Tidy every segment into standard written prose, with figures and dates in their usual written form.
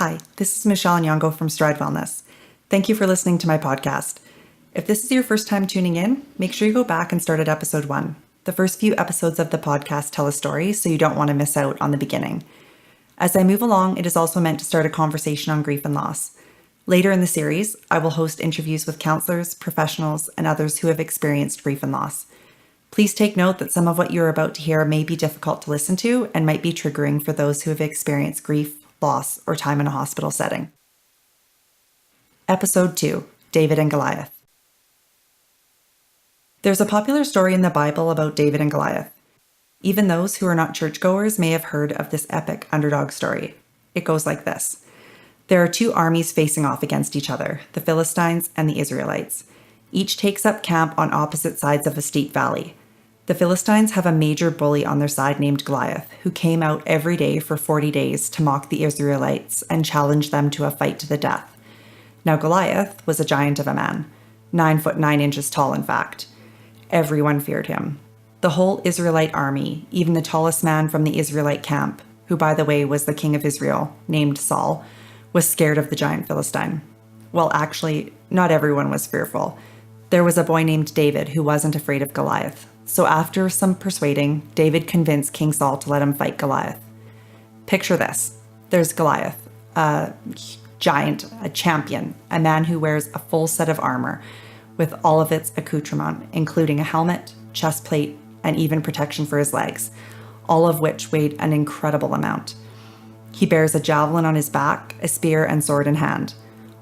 Hi, this is Michelle Nyong'o from Stride Wellness. Thank you for listening to my podcast. If this is your first time tuning in, make sure you go back and start at episode 1. The first few episodes of the podcast tell a story, so you don't want to miss out on the beginning. As I move along, it is also meant to start a conversation on grief and loss. Later in the series, I will host interviews with counselors, professionals, and others who have experienced grief and loss. Please take note that some of what you're about to hear may be difficult to listen to and might be triggering for those who have experienced grief, loss, or time in a hospital setting. Episode 2, David and Goliath. There's a popular story in the Bible about David and Goliath. Even those who are not churchgoers may have heard of this epic underdog story. It goes like this. There are two armies facing off against each other, the Philistines and the Israelites. Each takes up camp on opposite sides of a steep valley. The Philistines have a major bully on their side named Goliath, who came out every day for 40 days to mock the Israelites and challenge them to a fight to the death. Now Goliath was a giant of a man, 9 foot 9 inches tall in fact. Everyone feared him. The whole Israelite army, even the tallest man from the Israelite camp, who by the way was the king of Israel, named Saul, was scared of the giant Philistine. Well, actually, not everyone was fearful. There was a boy named David who wasn't afraid of Goliath. So after some persuading, David convinced King Saul to let him fight Goliath. Picture this. There's Goliath, a giant, a champion, a man who wears a full set of armor with all of its accoutrement, including a helmet, chest plate, and even protection for his legs, all of which weighed an incredible amount. He bears a javelin on his back, a spear and sword in hand.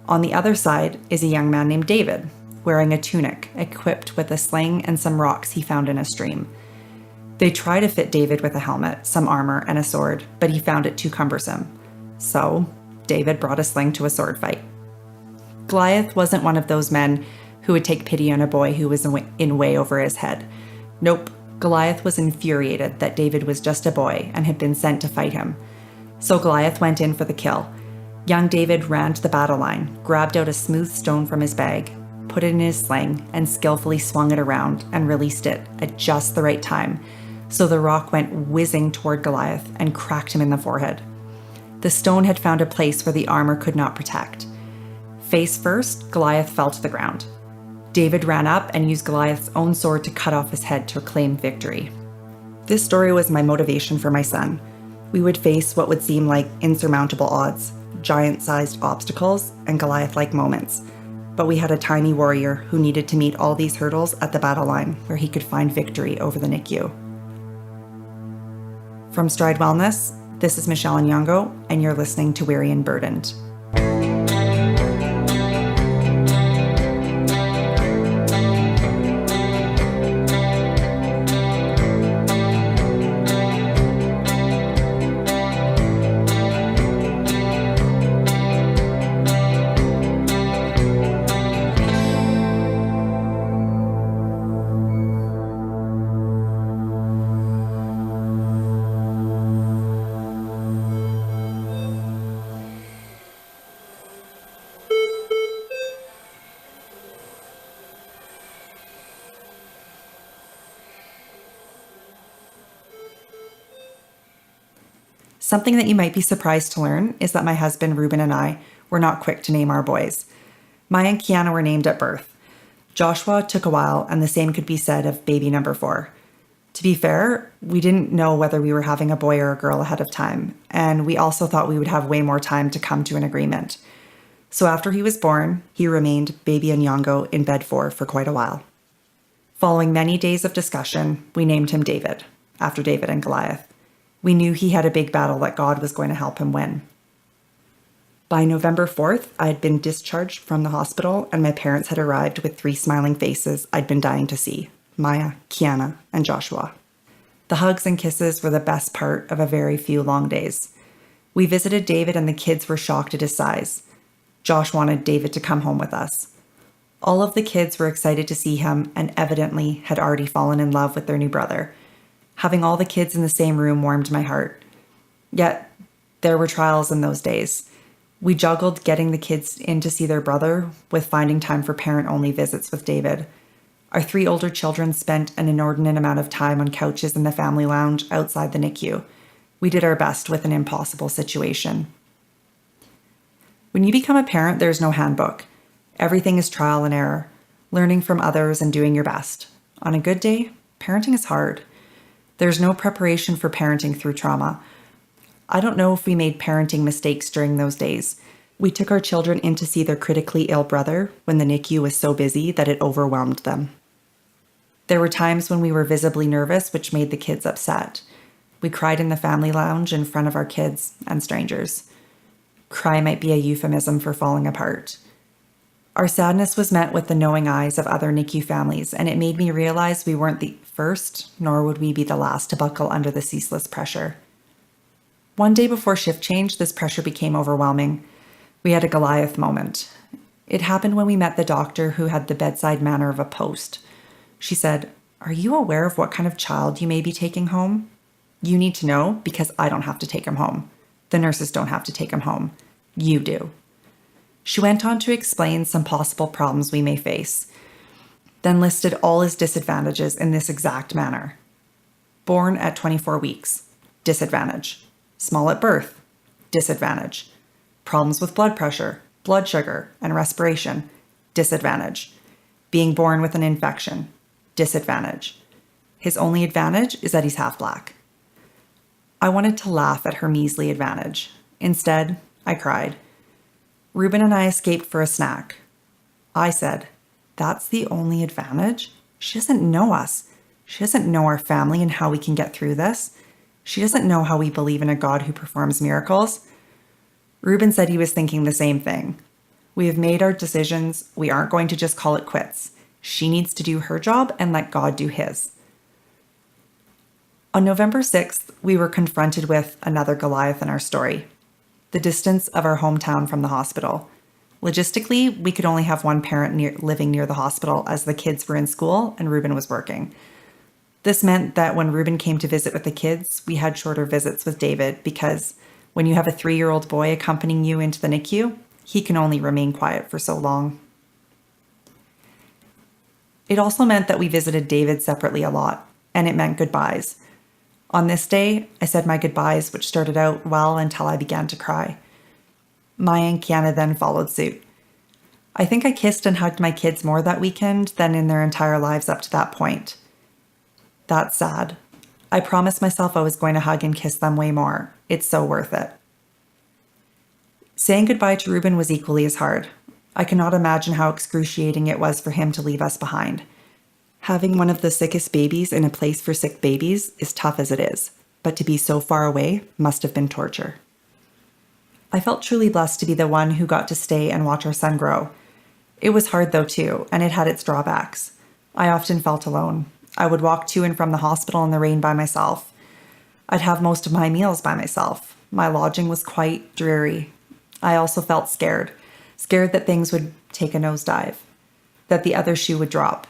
On the other side is a young man named David, wearing a tunic, equipped with a sling and some rocks he found in a stream. They try to fit David with a helmet, some armor, and a sword, but he found it too cumbersome. So, David brought a sling to a sword fight. Goliath wasn't one of those men who would take pity on a boy who was in way over his head. Nope, Goliath was infuriated that David was just a boy and had been sent to fight him. So Goliath went in for the kill. Young David ran to the battle line, grabbed out a smooth stone from his bag, put it in his sling, and skillfully swung it around and released it at just the right time, so the rock went whizzing toward Goliath and cracked him in the forehead. The stone had found a place where the armor could not protect. Face first, Goliath fell to the ground. David ran up and used Goliath's own sword to cut off his head to claim victory. This story was my motivation for my son. We would face what would seem like insurmountable odds, giant-sized obstacles, and Goliath-like moments. But we had a tiny warrior who needed to meet all these hurdles at the battle line where he could find victory over the NICU. From Stride Wellness, this is Michelle Nyong'o, and you're listening to Weary and Burdened. Something that you might be surprised to learn is that my husband Ruben and I were not quick to name our boys. Maya and Kiana were named at birth. Joshua took a while, and the same could be said of baby number 4. To be fair, we didn't know whether we were having a boy or a girl ahead of time, and we also thought we would have way more time to come to an agreement. So after he was born, he remained baby Nyong'o in bed for quite a while. Following many days of discussion, we named him David, after David and Goliath. We knew he had a big battle that God was going to help him win. By November 4th, I had been discharged from the hospital, and my parents had arrived with 3 smiling faces I'd been dying to see: Maya, Kiana, and Joshua. The hugs and kisses were the best part of a very few long days. We visited David, and the kids were shocked at his size. Josh wanted David to come home with us. All of the kids were excited to see him and evidently had already fallen in love with their new brother. Having all the kids in the same room warmed my heart. Yet, there were trials in those days. We juggled getting the kids in to see their brother with finding time for parent-only visits with David. Our 3 older children spent an inordinate amount of time on couches in the family lounge outside the NICU. We did our best with an impossible situation. When you become a parent, there's no handbook. Everything is trial and error, learning from others and doing your best. On a good day, parenting is hard. There's no preparation for parenting through trauma. I don't know if we made parenting mistakes during those days. We took our children in to see their critically ill brother when the NICU was so busy that it overwhelmed them. There were times when we were visibly nervous, which made the kids upset. We cried in the family lounge in front of our kids and strangers. Cry might be a euphemism for falling apart. Our sadness was met with the knowing eyes of other NICU families, and it made me realize we weren't the first, nor would we be the last to buckle under the ceaseless pressure. One day before shift change, this pressure became overwhelming. We had a Goliath moment. It happened when we met the doctor who had the bedside manner of a post. She said, "Are you aware of what kind of child you may be taking home? You need to know because I don't have to take him home. The nurses don't have to take him home. You do." She went on to explain some possible problems we may face, then listed all his disadvantages in this exact manner. Born at 24 weeks, disadvantage. Small at birth, disadvantage. Problems with blood pressure, blood sugar, and respiration, disadvantage. Being born with an infection, disadvantage. His only advantage is that he's half black. I wanted to laugh at her measly advantage. Instead, I cried. Ruben and I escaped for a snack. I said, "That's the only advantage? She doesn't know us. She doesn't know our family and how we can get through this. She doesn't know how we believe in a God who performs miracles." Ruben said he was thinking the same thing. We have made our decisions. We aren't going to just call it quits. She needs to do her job and let God do his. On November 6th, we were confronted with another Goliath in our story. The distance of our hometown from the hospital. Logistically, we could only have one parent living near the hospital as the kids were in school and Ruben was working. This meant that when Ruben came to visit with the kids, we had shorter visits with David because when you have a 3-year-old boy accompanying you into the NICU, he can only remain quiet for so long. It also meant that we visited David separately a lot, and it meant goodbyes. On this day, I said my goodbyes, which started out well until I began to cry. Maya and Kiana then followed suit. I think I kissed and hugged my kids more that weekend than in their entire lives up to that point. That's sad. I promised myself I was going to hug and kiss them way more. It's so worth it. Saying goodbye to Ruben was equally as hard. I cannot imagine how excruciating it was for him to leave us behind. Having one of the sickest babies in a place for sick babies is tough as it is, but to be so far away must have been torture. I felt truly blessed to be the one who got to stay and watch our son grow. It was hard though too, and it had its drawbacks. I often felt alone. I would walk to and from the hospital in the rain by myself. I'd have most of my meals by myself. My lodging was quite dreary. I also felt scared that things would take a nosedive, that the other shoe would drop.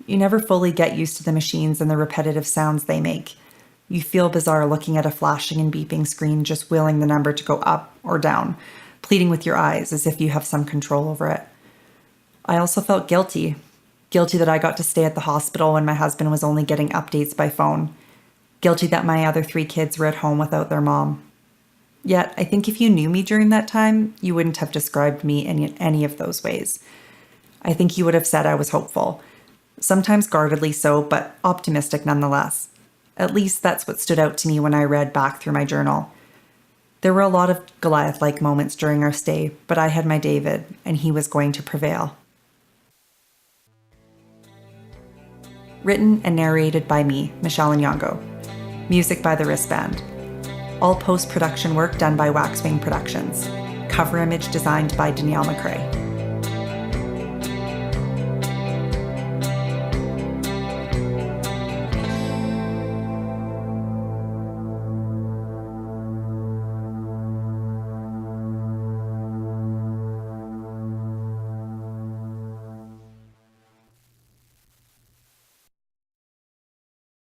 You never fully get used to the machines and the repetitive sounds they make. You feel bizarre looking at a flashing and beeping screen, just willing the number to go up or down, pleading with your eyes as if you have some control over it. I also felt guilty that I got to stay at the hospital when my husband was only getting updates by phone. Guilty that my other 3 kids were at home without their mom. Yet, I think if you knew me during that time, you wouldn't have described me in any of those ways. I think you would have said I was hopeful. Sometimes guardedly so, but optimistic nonetheless. At least that's what stood out to me when I read back through my journal. There were a lot of Goliath-like moments during our stay, but I had my David, and he was going to prevail. Written and narrated by me, Michelle Nyong'o. Music by The Wristband. All post-production work done by Waxwing Productions. Cover image designed by Danielle McCrae.